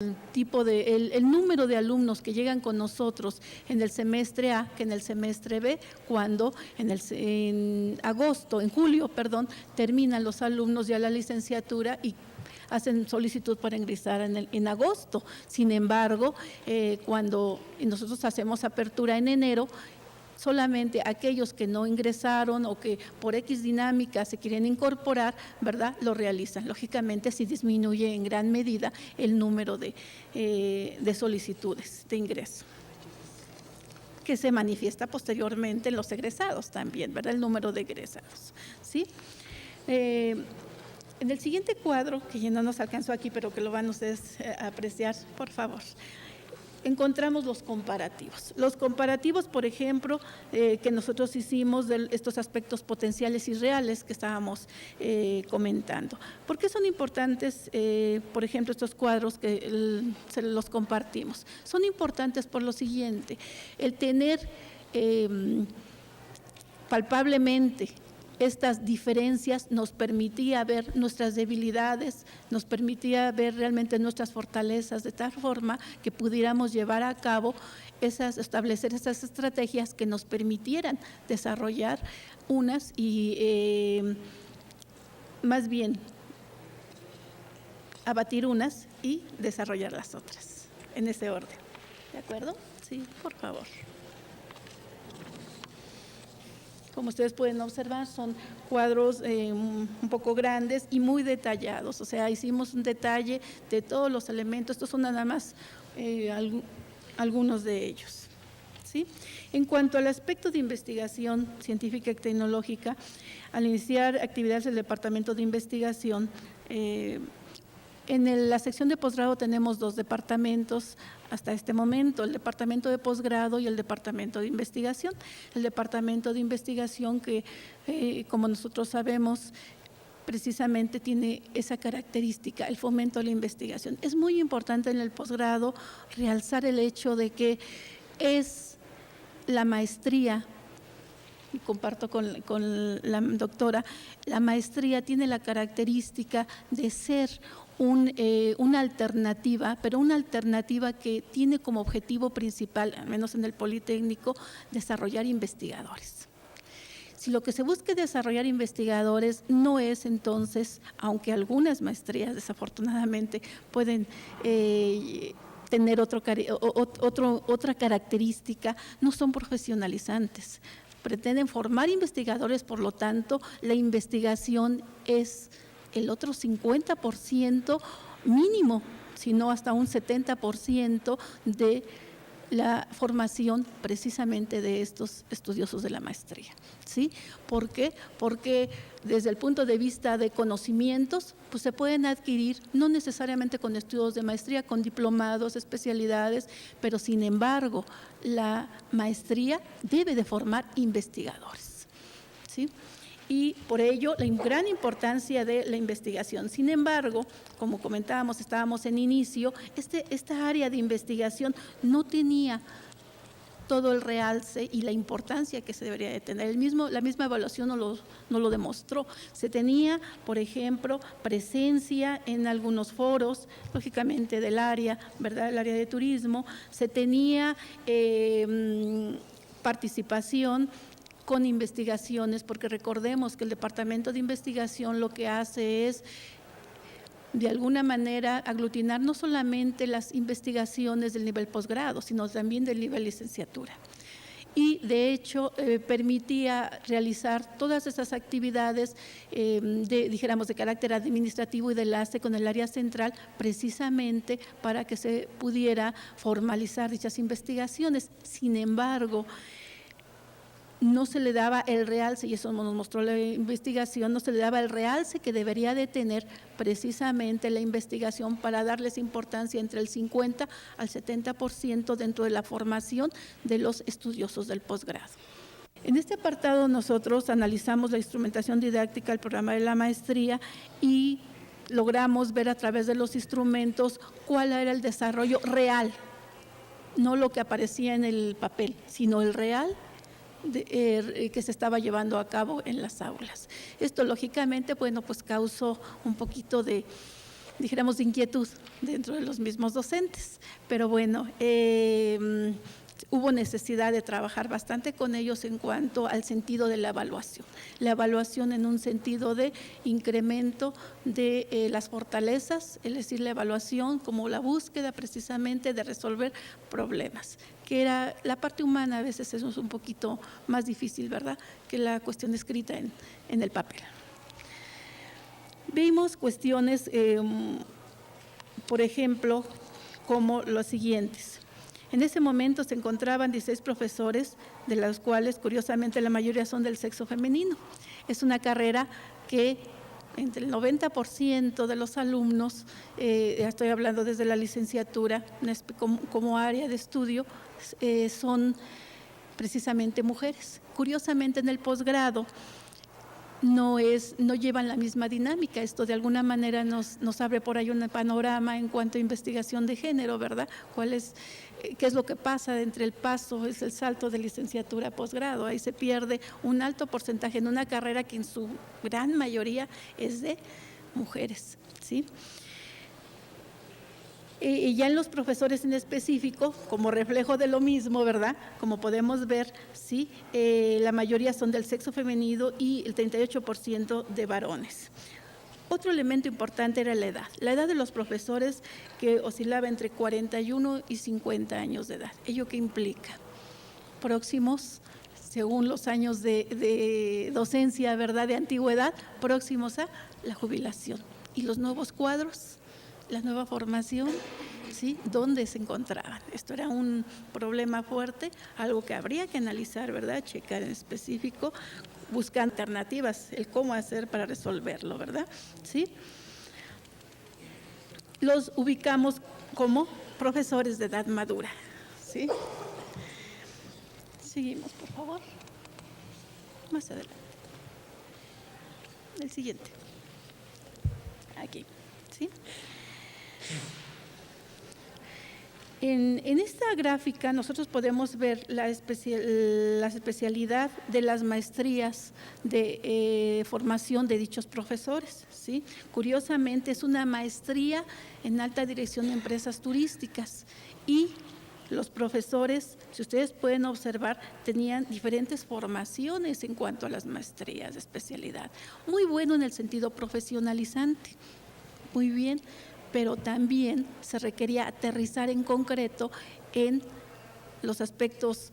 el número de alumnos que llegan con nosotros en el semestre A que en el semestre B, cuando en julio, terminan los alumnos ya la licenciatura y hacen solicitud para ingresar en agosto. Sin embargo, cuando nosotros hacemos apertura en enero, solamente aquellos que no ingresaron o que por X dinámica se quieren incorporar, ¿verdad?, lo realizan. Lógicamente, sí disminuye en gran medida el número de solicitudes de ingreso, que se manifiesta posteriormente en los egresados también, ¿verdad?, el número de egresados, ¿sí? En el siguiente cuadro, que ya no nos alcanzó aquí, pero que lo van ustedes a apreciar, por favor, encontramos los comparativos. Los comparativos, por ejemplo, que nosotros hicimos de estos aspectos potenciales y reales que estábamos comentando. ¿Por qué son importantes, por ejemplo, estos cuadros que se los compartimos? Son importantes por lo siguiente: el tener palpablemente estas diferencias nos permitía ver nuestras debilidades, nos permitía ver realmente nuestras fortalezas, de tal forma que pudiéramos llevar a cabo establecer esas estrategias que nos permitieran desarrollar unas y más bien abatir unas y desarrollar las otras, en ese orden. ¿De acuerdo? Sí, por favor. Como ustedes pueden observar, son cuadros un poco grandes y muy detallados. O sea, hicimos un detalle de todos los elementos. Estos son nada más algunos de ellos, ¿sí? En cuanto al aspecto de investigación científica y tecnológica, al iniciar actividades del Departamento de Investigación, en la sección de posgrado tenemos dos departamentos hasta este momento: el departamento de posgrado y el departamento de investigación. El departamento de investigación que, como nosotros sabemos, precisamente tiene esa característica, el fomento de la investigación. Es muy importante en el posgrado realzar el hecho de que es la maestría, y comparto con la doctora, la maestría tiene la característica de ser una alternativa, pero una alternativa que tiene como objetivo principal, al menos en el Politécnico, desarrollar investigadores. Si lo que se busca es desarrollar investigadores, no es entonces, aunque algunas maestrías desafortunadamente pueden tener otra característica, no son profesionalizantes. Pretenden formar investigadores, por lo tanto, la investigación es el otro 50% mínimo, sino hasta un 70% de la formación precisamente de estos estudiosos de la maestría, ¿sí? ¿Por qué? Porque desde el punto de vista de conocimientos, pues se pueden adquirir no necesariamente con estudios de maestría, con diplomados, especialidades, pero sin embargo la maestría debe de formar investigadores, ¿sí? Y por ello la gran importancia de la investigación. Sin embargo, como comentábamos, estábamos en inicio, esta área de investigación no tenía todo el realce y la importancia que se debería de tener. La misma evaluación no lo demostró. Se tenía, por ejemplo, presencia en algunos foros, lógicamente del área, ¿verdad?, el área de turismo. Se tenía participación con investigaciones, porque recordemos que el Departamento de Investigación lo que hace es, de alguna manera, aglutinar no solamente las investigaciones del nivel posgrado, sino también del nivel licenciatura. Y, de hecho, permitía realizar todas esas actividades, dijéramos, de carácter administrativo y de enlace con el área central, precisamente para que se pudiera formalizar dichas investigaciones. Sin embargo, no se le daba el realce, y eso nos mostró la investigación, no se le daba el realce que debería de tener precisamente la investigación para darles importancia entre el 50 al 70% dentro de la formación de los estudiosos del posgrado. En este apartado nosotros analizamos la instrumentación didáctica del programa de la maestría y logramos ver a través de los instrumentos cuál era el desarrollo real, no lo que aparecía en el papel, sino el real que se estaba llevando a cabo en las aulas. Esto, lógicamente, bueno, pues causó un poquito de dijéramos, inquietud dentro de los mismos docentes. Pero bueno, hubo necesidad de trabajar bastante con ellos en cuanto al sentido de la evaluación. La evaluación en un sentido de incremento de las fortalezas, es decir, la evaluación como la búsqueda precisamente de resolver problemas, que era la parte humana a veces eso es un poquito más difícil, ¿verdad?, que la cuestión escrita en el papel. Vimos cuestiones, por ejemplo, como los siguientes. En ese momento se encontraban 16 profesores, de los cuales curiosamente la mayoría son del sexo femenino. Es una carrera que entre el 90% de los alumnos, estoy hablando desde la licenciatura como área de estudio, son precisamente mujeres. Curiosamente en el posgrado no llevan la misma dinámica. Esto de alguna manera nos abre por ahí un panorama en cuanto a investigación de género, ¿verdad? ¿Qué es lo que pasa entre el paso, es el salto de licenciatura a posgrado? Ahí se pierde un alto porcentaje en una carrera que en su gran mayoría es de mujeres, ¿sí? Y ya en los profesores en específico, como reflejo de lo mismo, ¿verdad? Como podemos ver, sí, la mayoría son del sexo femenino y el 38% de varones. Otro elemento importante era la edad. La edad de los profesores que oscilaba entre 41 y 50 años de edad. ¿Ello qué implica? Próximos, según los años de docencia, ¿verdad?, de antigüedad, próximos a la jubilación. ¿Y los nuevos cuadros? La nueva formación, ¿sí?, ¿dónde se encontraban? Esto era un problema fuerte, algo que habría que analizar, ¿verdad?, checar en específico, buscar alternativas, el cómo hacer para resolverlo, ¿verdad? ¿Sí? Los ubicamos como profesores de edad madura, ¿sí? Seguimos, por favor. Más adelante. El siguiente. Aquí, ¿sí? En esta gráfica nosotros podemos ver la especialidad de las maestrías de formación de dichos profesores, ¿sí? Curiosamente es una maestría en alta dirección de empresas turísticas y los profesores, si ustedes pueden observar, tenían diferentes formaciones en cuanto a las maestrías de especialidad. Muy bueno en el sentido profesionalizante, muy bien, pero también se requería aterrizar en concreto en los aspectos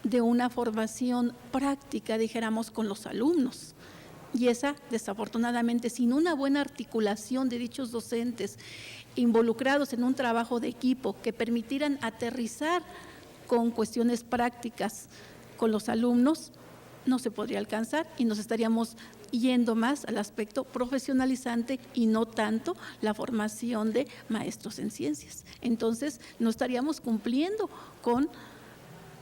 de una formación práctica, dijéramos, con los alumnos. Y esa, desafortunadamente, sin una buena articulación de dichos docentes involucrados en un trabajo de equipo que permitieran aterrizar con cuestiones prácticas con los alumnos, no se podría alcanzar y nos estaríamos yendo más al aspecto profesionalizante y no tanto la formación de maestros en ciencias. Entonces, no estaríamos cumpliendo con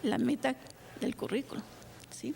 la meta del currículo, ¿sí?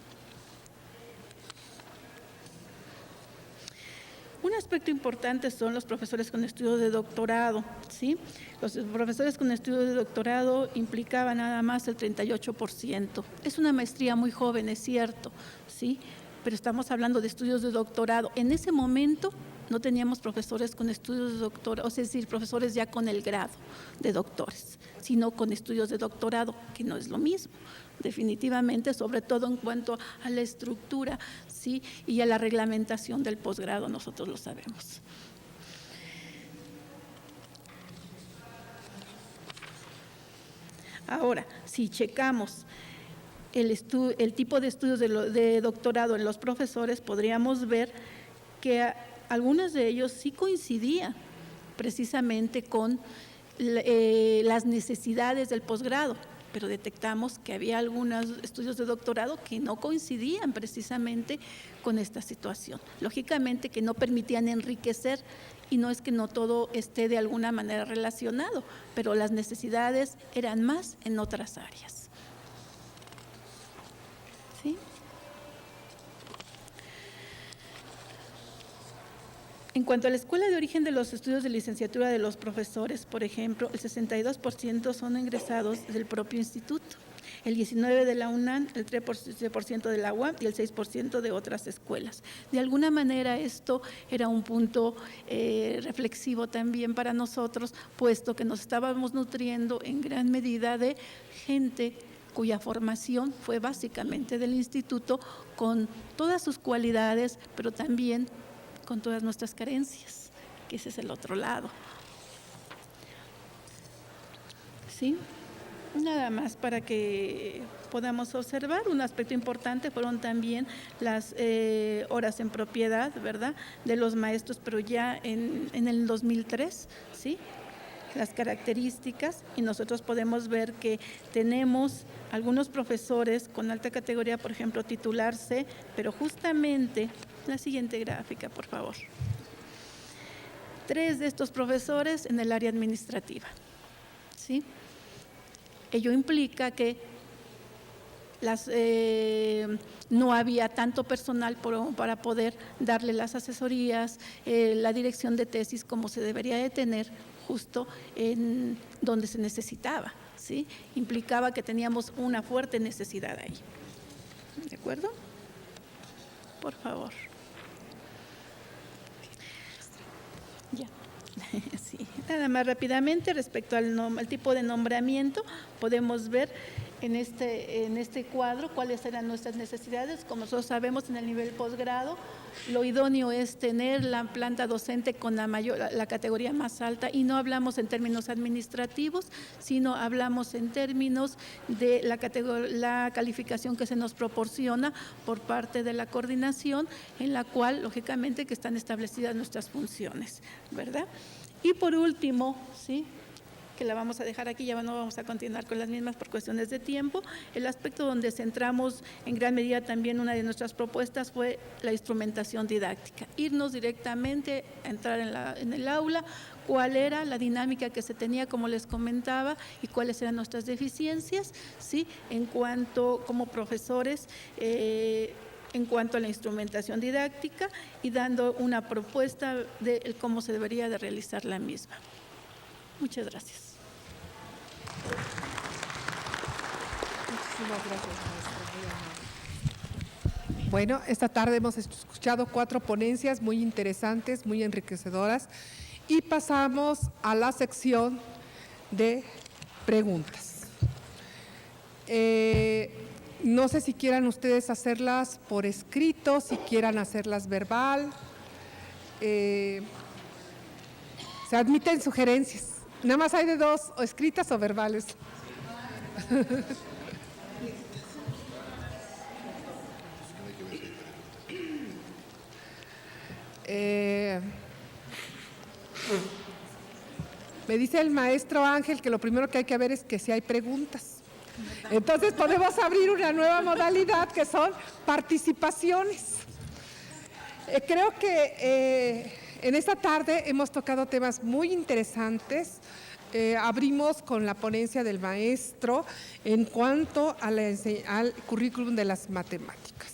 Un aspecto importante son los profesores con estudios de doctorado, ¿sí? Los profesores con estudios de doctorado implicaban nada más el 38%. Es una maestría muy joven, es cierto, ¿sí? Pero estamos hablando de estudios de doctorado. En ese momento no teníamos profesores con estudios de doctorado, es decir, profesores ya con el grado de doctores, sino con estudios de doctorado, que no es lo mismo. Definitivamente, sobre todo en cuanto a la estructura, ¿sí?, y a la reglamentación del posgrado, nosotros lo sabemos. Ahora, si checamos el tipo de estudios de doctorado en los profesores, podríamos ver que algunos de ellos sí coincidían precisamente con las necesidades del posgrado, pero detectamos que había algunos estudios de doctorado que no coincidían precisamente con esta situación. Lógicamente que no permitían enriquecer, y no es que no todo esté de alguna manera relacionado, pero las necesidades eran más en otras áreas. ¿Sí? En cuanto a la escuela de origen de los estudios de licenciatura de los profesores, por ejemplo, el 62% son egresados del propio instituto. el 19% de la UNAM, el 3% de la UAM y el 6% de otras escuelas. De alguna manera esto era un punto reflexivo también para nosotros, puesto que nos estábamos nutriendo en gran medida de gente cuya formación fue básicamente del instituto, con todas sus cualidades, pero también con todas nuestras carencias, que ese es el otro lado. ¿Sí? Nada más para que podamos observar. Un aspecto importante fueron también las horas en propiedad, ¿verdad?, de los maestros, pero ya en el 2003, ¿sí?, las características, y nosotros podemos ver que tenemos algunos profesores con alta categoría, por ejemplo, titular C, pero justamente, la siguiente gráfica, por favor. 3 de estos profesores en el área administrativa, ¿sí? Ello implica que no había tanto personal para poder darle las asesorías, la dirección de tesis como se debería de tener justo en donde se necesitaba, ¿sí? Implicaba que teníamos una fuerte necesidad ahí. ¿De acuerdo? Por favor. Ya. Sí. Nada más rápidamente respecto al tipo de nombramiento, podemos ver en este cuadro cuáles eran nuestras necesidades. Como nosotros sabemos, en el nivel posgrado, lo idóneo es tener la planta docente con la categoría más alta, y no hablamos en términos administrativos, sino hablamos en términos de la calificación que se nos proporciona por parte de la coordinación, en la cual, lógicamente, que están establecidas nuestras funciones, ¿verdad? Y por último, ¿sí?, que la vamos a dejar aquí, ya no vamos a continuar con las mismas por cuestiones de tiempo. El aspecto donde centramos en gran medida también una de nuestras propuestas fue la instrumentación didáctica, irnos directamente a entrar en el aula, cuál era la dinámica que se tenía, como les comentaba, y cuáles eran nuestras deficiencias, ¿sí?, en cuanto como profesores, en cuanto a la instrumentación didáctica, y dando una propuesta de cómo se debería de realizar la misma. Muchas gracias. Muchísimas gracias, maestra. Bueno, esta tarde hemos escuchado 4 ponencias muy interesantes, muy enriquecedoras, y pasamos a la sección de preguntas. No sé si quieran ustedes hacerlas por escrito, si quieran hacerlas verbal. Se admiten sugerencias. Nada más hay de 2, o escritas o verbales. Me dice el maestro Ángel que lo primero que hay que ver es que si hay preguntas. Entonces podemos abrir una nueva modalidad que son participaciones. Creo que en esta tarde hemos tocado temas muy interesantes. Abrimos con la ponencia del maestro en cuanto a al currículum de las matemáticas.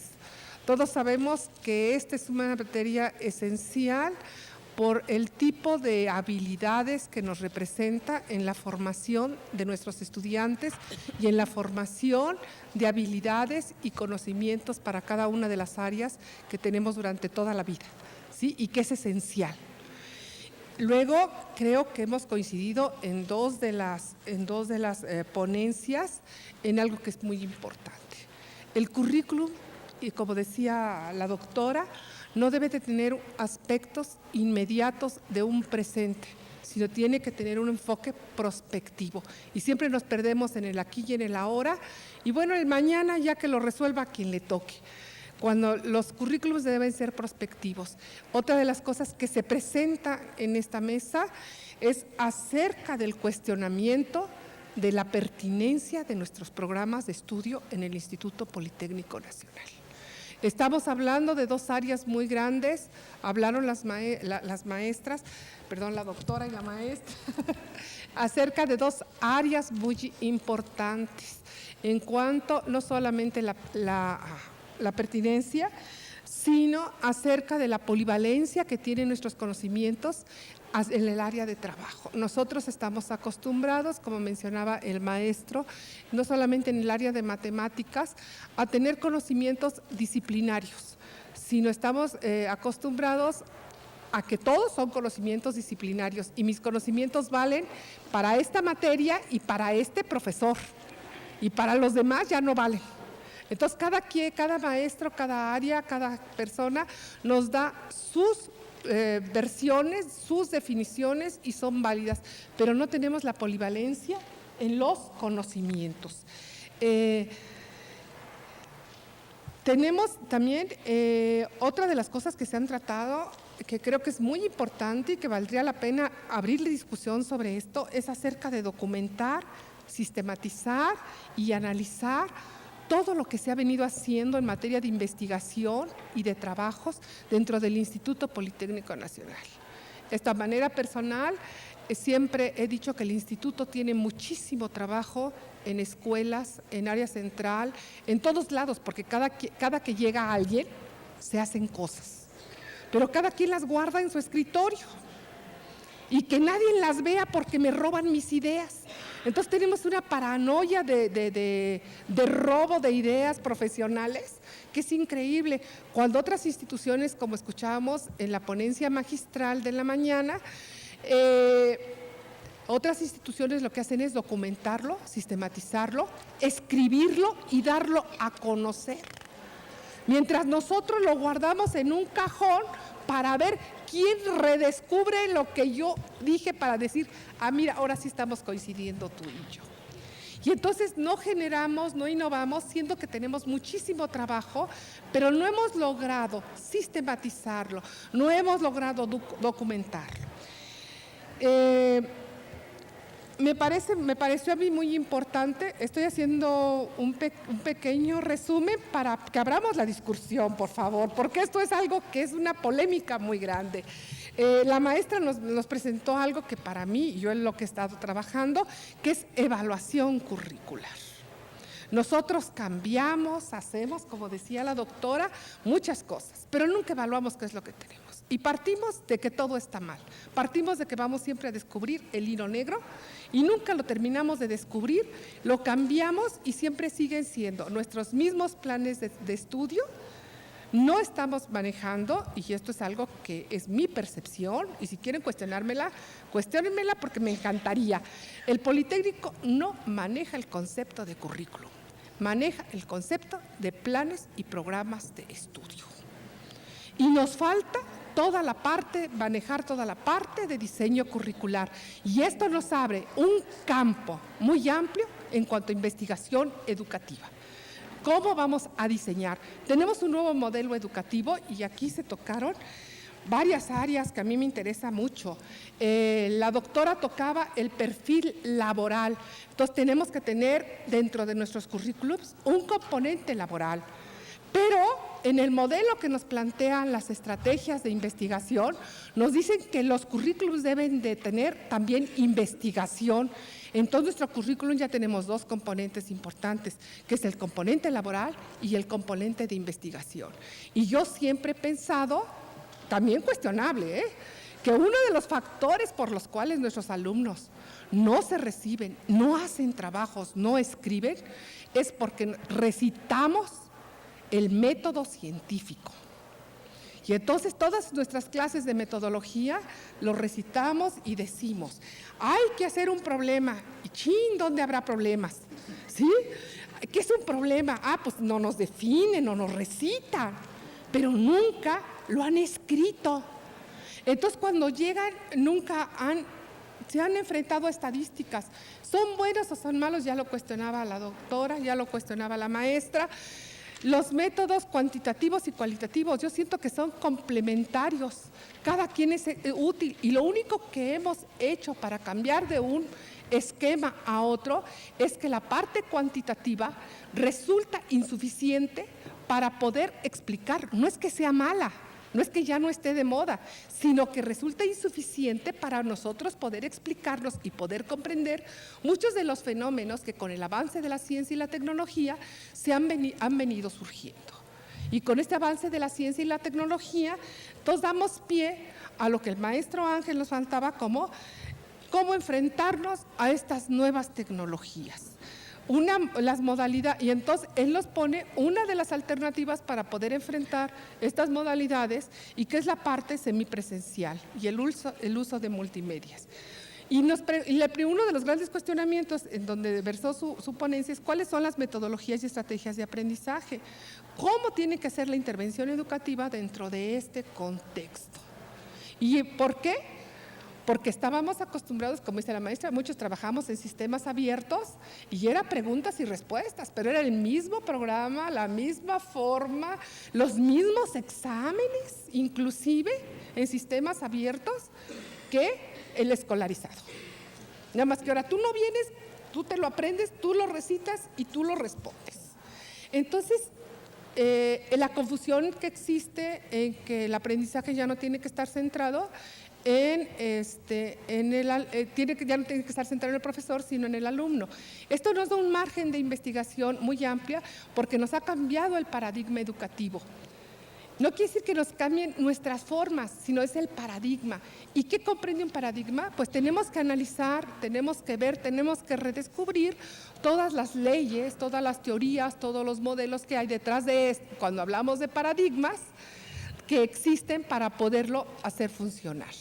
Todos sabemos que esta es una materia esencial por el tipo de habilidades que nos representa en la formación de nuestros estudiantes y en la formación de habilidades y conocimientos para cada una de las áreas que tenemos durante toda la vida, ¿sí?, y que es esencial. Luego, creo que hemos coincidido en dos de las ponencias en algo que es muy importante. El currículum, y como decía la doctora, no debe de tener aspectos inmediatos de un presente, sino tiene que tener un enfoque prospectivo. Y siempre nos perdemos en el aquí y en el ahora, y bueno, el mañana ya que lo resuelva a quien le toque. Cuando los currículos deben ser prospectivos. Otra de las cosas que se presenta en esta mesa es acerca del cuestionamiento de la pertinencia de nuestros programas de estudio en el Instituto Politécnico Nacional. Estamos hablando de 2 áreas muy grandes, hablaron las maestras, perdón, la doctora y la maestra, acerca de 2 áreas muy importantes en cuanto no solamente la pertinencia, sino acerca de la polivalencia que tienen nuestros conocimientos en el área de trabajo. Nosotros estamos acostumbrados, como mencionaba el maestro, no solamente en el área de matemáticas, a tener conocimientos disciplinarios, sino estamos acostumbrados a que todos son conocimientos disciplinarios y mis conocimientos valen para esta materia y para este profesor, y para los demás ya no valen. Entonces, cada maestro, cada área, cada persona nos da sus versiones, sus definiciones y son válidas, pero no tenemos la polivalencia en los conocimientos. Tenemos también otra de las cosas que se han tratado, que creo que es muy importante y que valdría la pena abrirle discusión sobre esto, es acerca de documentar, sistematizar y analizar todo lo que se ha venido haciendo en materia de investigación y de trabajos dentro del Instituto Politécnico Nacional. De esta manera personal, siempre he dicho que el instituto tiene muchísimo trabajo en escuelas, en área central, en todos lados, porque cada que llega alguien, se hacen cosas. Pero cada quien las guarda en su escritorio y que nadie las vea porque me roban mis ideas. Entonces tenemos una paranoia de robo de ideas profesionales que es increíble. Cuando otras instituciones, como escuchábamos en la ponencia magistral de la mañana, otras instituciones lo que hacen es documentarlo, sistematizarlo, escribirlo y darlo a conocer. Mientras nosotros lo guardamos en un cajón para ver quién redescubre lo que yo dije para decir, mira, ahora sí estamos coincidiendo tú y yo. Y entonces no generamos, no innovamos, siendo que tenemos muchísimo trabajo, pero no hemos logrado sistematizarlo, no hemos logrado documentarlo. Me pareció a mí muy importante, estoy haciendo un pequeño resumen para que abramos la discusión, por favor, porque esto es algo que es una polémica muy grande. La maestra nos presentó algo que para mí, yo en lo que he estado trabajando, que es evaluación curricular. Nosotros cambiamos, hacemos, como decía la doctora, muchas cosas, pero nunca evaluamos qué es lo que tenemos. Y partimos de que todo está mal, partimos de que vamos siempre a descubrir el hilo negro y nunca lo terminamos de descubrir, lo cambiamos y siempre siguen siendo nuestros mismos planes de estudio. No estamos manejando, y esto es algo que es mi percepción, y si quieren cuestionármela, cuestionenmela porque me encantaría. El Politécnico no maneja el concepto de currículum, maneja el concepto de planes y programas de estudio. Y nos falta manejar toda la parte de diseño curricular. Y esto nos abre un campo muy amplio en cuanto a investigación educativa. ¿Cómo vamos a diseñar? Tenemos un nuevo modelo educativo y aquí se tocaron varias áreas que a mí me interesa mucho. La doctora tocaba el perfil laboral. Entonces tenemos que tener dentro de nuestros currículums un componente laboral. Pero en el modelo que nos plantean las estrategias de investigación, nos dicen que los currículums deben de tener también investigación. En todo nuestro currículum ya tenemos dos componentes importantes, que es el componente laboral y el componente de investigación. Y yo siempre he pensado, también cuestionable, que uno de los factores por los cuales nuestros alumnos no se reciben, no hacen trabajos, no escriben, es porque recitamos el método científico. Y entonces todas nuestras clases de metodología lo recitamos y decimos, hay que hacer un problema. Y chin, ¿dónde habrá problemas? ¿Sí? ¿Qué es un problema? Pues no nos definen, no nos recitan, pero nunca lo han escrito. Entonces cuando llegan, se han enfrentado a estadísticas. ¿Son buenos o son malos? Ya lo cuestionaba la doctora, ya lo cuestionaba la maestra. Los métodos cuantitativos y cualitativos, yo siento que son complementarios, cada quien es útil y lo único que hemos hecho para cambiar de un esquema a otro es que la parte cuantitativa resulta insuficiente para poder explicar, no es que sea mala, no es que ya no esté de moda, sino que resulta insuficiente para nosotros poder explicarnos y poder comprender muchos de los fenómenos que con el avance de la ciencia y la tecnología han venido surgiendo. Y con este avance de la ciencia y la tecnología, entonces damos pie a lo que el maestro Ángel nos faltaba, como cómo enfrentarnos a estas nuevas tecnologías. Las modalidades, y entonces él nos pone una de las alternativas para poder enfrentar estas modalidades, y que es la parte semipresencial y el uso de multimedias. Y uno de los grandes cuestionamientos en donde versó su ponencia es cuáles son las metodologías y estrategias de aprendizaje, cómo tiene que ser la intervención educativa dentro de este contexto. ¿Y por qué? Porque estábamos acostumbrados, como dice la maestra, muchos trabajamos en sistemas abiertos y era preguntas y respuestas, pero era el mismo programa, la misma forma, los mismos exámenes, inclusive en sistemas abiertos, que el escolarizado. Nada más que ahora tú no vienes, tú te lo aprendes, tú lo recitas y tú lo respondes. Entonces, la confusión que existe en que el aprendizaje ya no tiene que estar centrado ya no tiene que estar centrado en el profesor, sino en el alumno. Esto nos da un margen de investigación muy amplia porque nos ha cambiado el paradigma educativo. No quiere decir que nos cambien nuestras formas, sino es el paradigma. ¿Y qué comprende un paradigma? Pues tenemos que analizar, tenemos que ver, tenemos que redescubrir todas las leyes, todas las teorías, todos los modelos que hay detrás de esto, cuando hablamos de paradigmas, que existen para poderlo hacer funcionar.